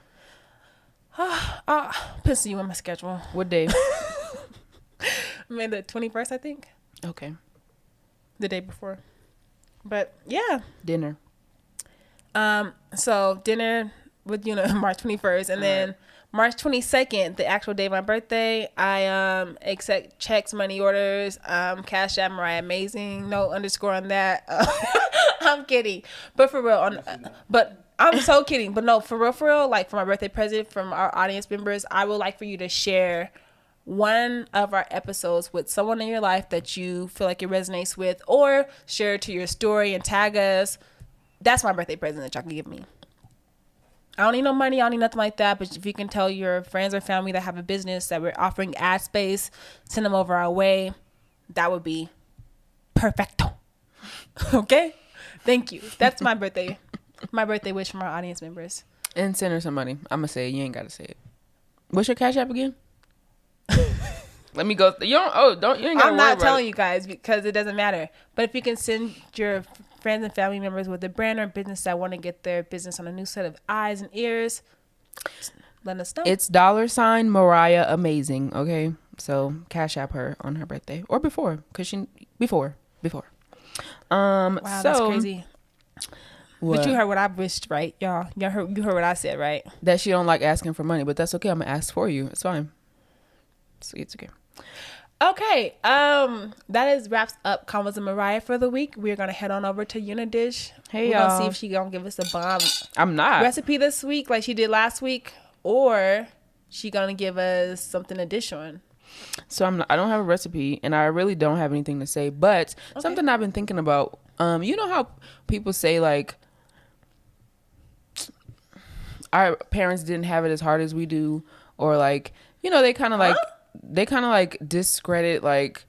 I'll pencil you in my schedule. What day? Made the 21st, I think. Okay. The day before. But yeah. Dinner. So dinner with March 21st, and then March 22nd, the actual day of my birthday, I accept checks, money orders, Cash App Mariah Amazing, no underscore on that. I'm kidding, but for real, but I'm so kidding, but no, for real, like for my birthday present from our audience members, I would like for you to share one of our episodes with someone in your life that you feel like it resonates with, or share it to your story and tag us. That's my birthday present that y'all can give me. I don't need no money. I don't need nothing like that. But if you can tell your friends or family that have a business that we're offering ad space, send them over our way. That would be perfecto. Okay? Thank you. That's my birthday. My birthday wish from our audience members. And send her some money. I'm going to say it. You ain't got to say it. What's your Cash App again? Let me go. You ain't got to I'm not telling you guys because it doesn't matter. But if you can send your friends and family members with a brand or business that want to get their business on a new set of eyes and ears, let us know. It's $ Mariah Amazing. Okay, so Cash App her on her birthday or before, cause before. Wow, so, that's crazy. What? But you heard what I wished, right, y'all? You heard what I said, right? That she don't like asking for money, but that's okay. I'm gonna ask for you. It's fine. It's okay. Okay, that wraps up Convos with Mariah for the week. We're gonna head on over to UnaDish. Hey, we're y'all. gonna see if she gonna give us a bomb I'm not recipe this week like she did last week, or she gonna give us something additional. So I don't have a recipe, and I really don't have anything to say. But something I've been thinking about. You know how people say like our parents didn't have it as hard as we do, or like they kind of like discredit like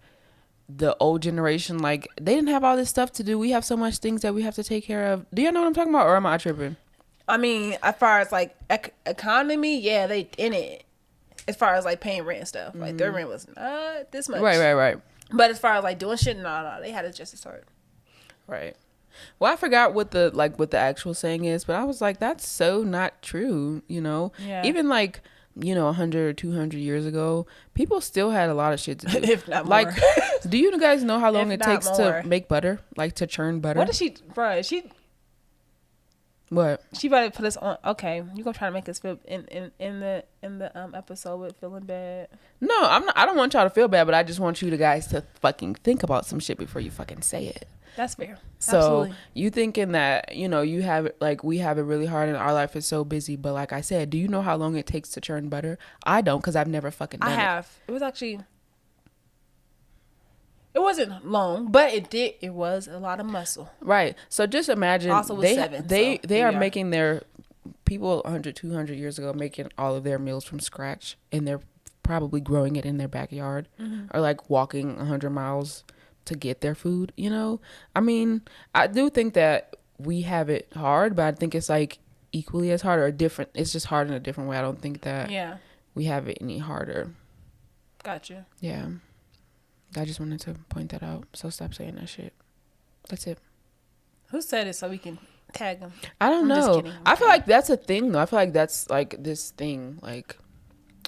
the old generation, like they didn't have all this stuff to do. We have so much things that we have to take care of. Do you know what I'm talking about, or am I tripping? I mean, as far as like economy, yeah, they in it. As far as like paying rent and stuff, like their rent was not this much. Right. But as far as like doing shit, no, they had it just as hard. Right. Well, I forgot what the actual saying is, but I was like, that's so not true. Yeah. Even like 100 or 200 years ago, people still had a lot of shit to do. If not more. Like, do you guys know how long If it takes more. to make butter? Like to churn butter? What is she, bro? What? She about to put us on. Okay, you gonna try to make us feel in the episode with feeling bad? No, I'm not. I don't want y'all to feel bad, but I just want you guys to fucking think about some shit before you fucking say it. That's fair. So Absolutely. You thinking that you have it like we have it really hard and our life is so busy, but like I said, do you know how long it takes to churn butter? I don't, because I've never fucking done it. I have. It was actually. It wasn't long, but it was a lot of muscle. Right. So just imagine Also was they are making their people 100, 200 years ago making all of their meals from scratch, and they're probably growing it in their backyard or like walking 100 miles to get their food. I mean, I do think that we have it hard, but I think it's like equally as hard or different. It's just hard in a different way. I don't think that we have it any harder. Gotcha. Yeah. I just wanted to point that out. So stop saying that shit. That's it. Who said it so we can tag them? I don't know. Just kidding. I feel like that's a thing though. I feel like that's like this thing. Like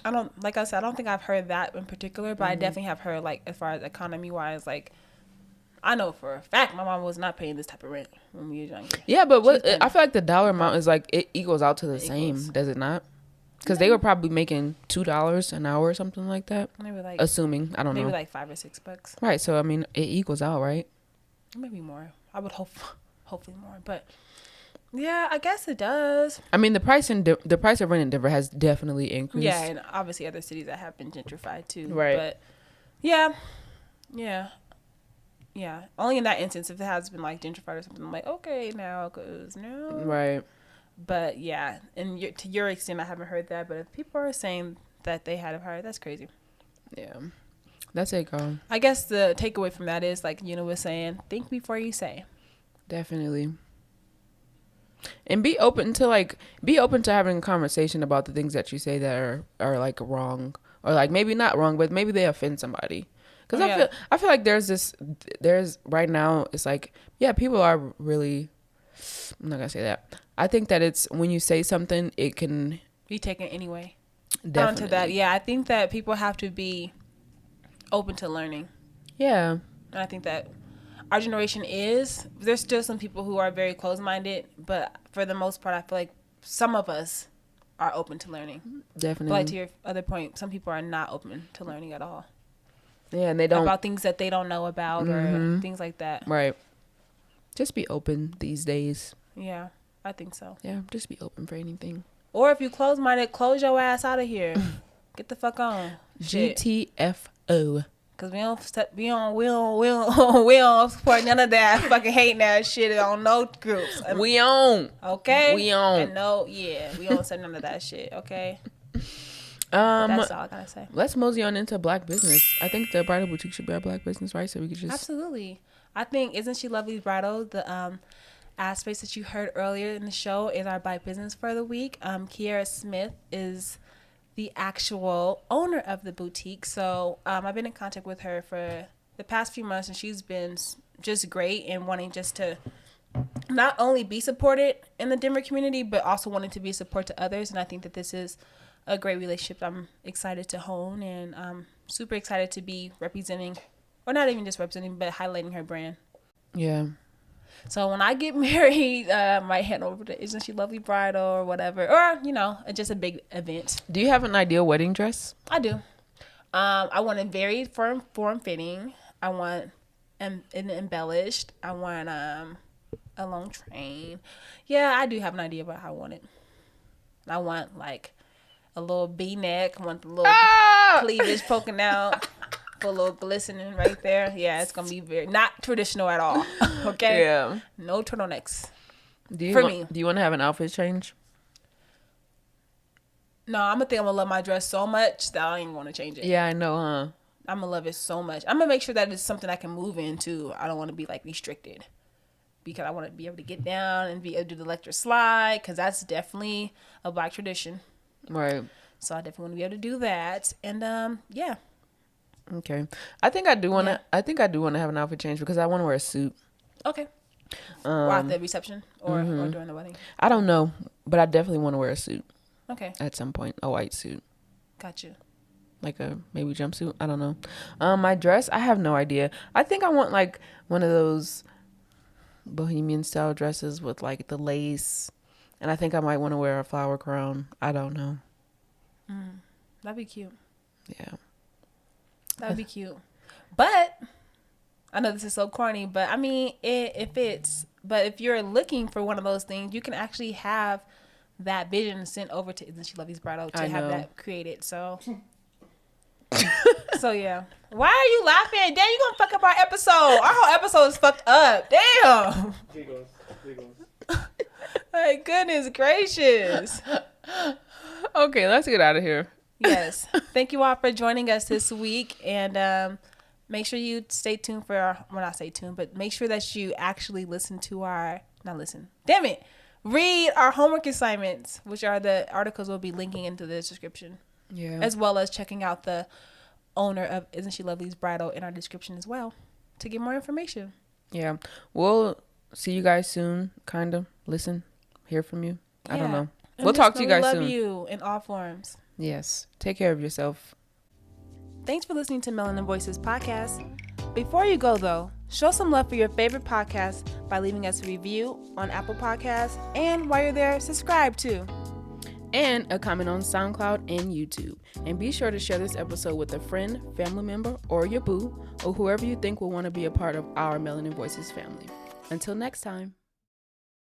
like I said, I don't think I've heard that in particular, but I definitely have heard like as far as economy wise, like I know for a fact my mom was not paying this type of rent when we were younger. Yeah, but I feel like the dollar amount is like it equals out to the same, does it not? Because they were probably making $2 an hour or something like that. Maybe like assuming, I don't know. Maybe like $5 or $6. Right. So I mean, it equals out, right? Maybe more. I would hopefully more, but yeah, I guess it does. I mean, the price of rent in Denver has definitely increased. Yeah, and obviously other cities that have been gentrified too. Right. But yeah. Only in that instance, if it has been like gentrified or something, I'm like, okay, now, cause no. Right. But yeah, and to your extent, I haven't heard that. But if people are saying that they had it hard, that's crazy. Yeah, that's it, girl. I guess the takeaway from that is like was saying, think before you say. Definitely. And be open to having a conversation about the things that you say that are like wrong, or like maybe not wrong, but maybe they offend somebody. Because I feel like there's right now it's like, yeah, people are really. I'm not gonna say that. I think that it's when you say something, it can be taken anyway. Definitely. Down to that, yeah. I think that people have to be open to learning. Yeah. And I think that our generation is. There's still some people who are very closed-minded, but for the most part, I feel like some of us are open to learning. Definitely. But like to your other point, some people are not open to learning at all. Yeah, and they don't. About things that they don't know about or things like that. Right. Just be open these days. Yeah, I think so. Yeah, just be open for anything. Or if you close-minded, close your ass out of here. Get the fuck on. Shit. GTFO. Cause we don't support none of that fucking hating ass shit on no groups. We on. Okay. We on. And we don't say none of that shit. Okay. That's all I gotta say. Let's mosey on into Black business. I think the Bridal Boutique should be our Black business, right? So we could just absolutely. I think Isn't She Lovely's Bridal, the aspects that you heard earlier in the show, is our Black business for the week. Kiara Smith is the actual owner of the boutique. So I've been in contact with her for the past few months, and she's been just great and wanting just to not only be supported in the Denver community, but also wanting to be a support to others. And I think that this is a great relationship I'm excited to hone, and I'm super excited to be representing, or not even just representing, but highlighting her brand. Yeah. So when I get married, I might head over to Isn't She Lovely Bridal or whatever, or just a big event. Do you have an ideal wedding dress? I do. I want it very form fitting. I want it embellished. I want a long train. Yeah, I do have an idea about how I want it. I want like a little V-neck. I want the little cleavage poking out. A little glistening right there. Yeah, it's gonna be very not traditional at all. Okay. Yeah. No turtlenecks. Do you want to have an outfit change? No, I'm gonna love my dress so much that I ain't gonna change it. Yeah, I know, huh? I'm gonna love it so much. I'm gonna make sure that it's something I can move into. I don't want to be like restricted, because I want to be able to get down and be able to do the electric slide, because that's definitely a Black tradition. Right. So I definitely want to be able to do that. And yeah. Okay. I think I do want to have an outfit change because I want to wear a suit. Okay. Or at the reception or during the wedding. I don't know, but I definitely want to wear a suit. Okay. At some point, a white suit. Got you. Like a maybe jumpsuit. I don't know. My dress, I have no idea. I think I want like one of those bohemian style dresses with like the lace, and I think I might want to wear a flower crown. I don't know. That'd be cute. Yeah. That'd be cute. But I know this is so corny, but I mean, if you're looking for one of those things, you can actually have that vision sent over to Isn't She Lovely's Bridal to have that created. So, so yeah. Why are you laughing? Damn, you gonna fuck up our episode. Our whole episode is fucked up. Damn. Giggles. My goodness gracious. Okay, let's get out of here. Yes. Thank you all for joining us this week. And make sure you stay tuned for not stay tuned, but make sure that you actually read our homework assignments, which are the articles we'll be linking into the description. Yeah. As well as checking out the owner of Isn't She Lovely's Bridal in our description as well to get more information. Yeah. We'll see you guys soon. Kind of hear from you. I don't know. And we'll talk to you guys soon. We love you in all forms. Yes. Take care of yourself. Thanks for listening to Melanin Voices podcast. Before you go, though, show some love for your favorite podcast by leaving us a review on Apple Podcasts. And while you're there, subscribe too. And a comment on SoundCloud and YouTube. And be sure to share this episode with a friend, family member, or your boo, or whoever you think will want to be a part of our Melanin Voices family. Until next time.